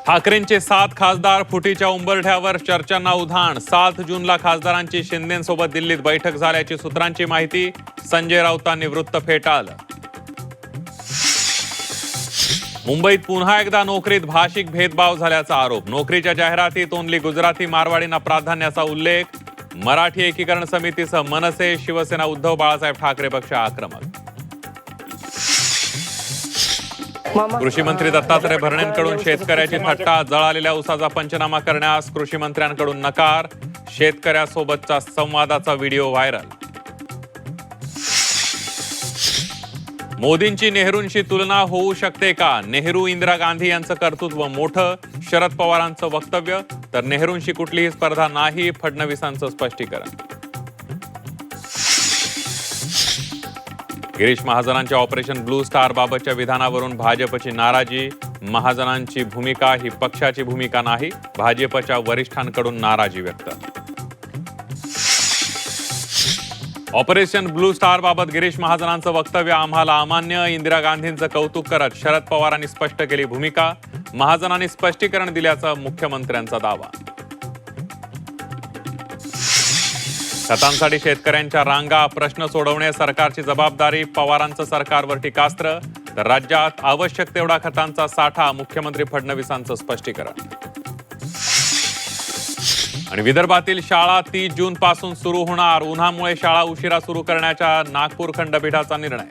ठाकरेंचे 7 खासदार फुटीच्या उंबरठ्यावर, चर्चांना उधाण। 7 जूनला खासदारांची शिंदेंसोबत दिल्लीत बैठक झाल्याची सूत्रांची माहिती। संजय राऊतांनी वृत्त फेटाळलं। मुंबईत पुन्हा एकदा नोकरीत भाषिक भेदभाव झाल्याचा आरोप। नोकरीच्या जाहिरातीत ओन्ली गुजराती मारवाडींना प्राधान्याचा उल्लेख। मराठी एकीकरण समितीसह मनसे, शिवसेना, उद्धव बाळासाहेब ठाकरे पक्ष आक्रमक। कृषी मंत्री दत्तात्रय भरणेंकडून शेतकऱ्याची थट्टा। जळालेल्या ऊसाचा पंचनामा करण्यास कृषी मंत्र्यांकडून नकार। शेतकऱ्यासोबतचा संवादाचा व्हिडिओ व्हायरल। मोदींची नेहरूंशी तुलना होऊ शकते का? नेहरू इंदिरा गांधी यांचं कर्तृत्व मोठं, शरद पवारांचं वक्तव्य। तर नेहरूंशी कुठलीही स्पर्धा नाही, फडणवीसांचं स्पष्टीकरण। गिरीश महाजनांच्या ऑपरेशन ब्लू स्टार बाबतच्या विधानावरून भाजपची नाराजी। महाजनांची भूमिका ही पक्षाची भूमिका नाही, भाजपच्या वरिष्ठांकडून नाराजी व्यक्त। ऑपरेशन ब्लू स्टार बाबत गिरीश महाजनांचं वक्तव्य आम्हाला अमान्य। इंदिरा गांधींचं कौतुक करत शरद पवारांनी स्पष्ट केली भूमिका। महाजनांनी स्पष्टीकरण दिल्याचा मुख्यमंत्र्यांचा दावा। खतांसाठी शेतकऱ्यांच्या रांगा, प्रश्न सोडवणे सरकारची जबाबदारी। पवारांचं सरकारवर टीकास्त्र। तर राज्यात आवश्यक तेवढा खतांचा साठा, मुख्यमंत्री फडणवीसांचं स्पष्टीकरण। आणि विदर्भातील शाळा 30 जून पासून सुरू होणार। उन्हामुळे शाळा उशिरा सुरू करण्याचा नागपूर खंडपीठाचा निर्णय।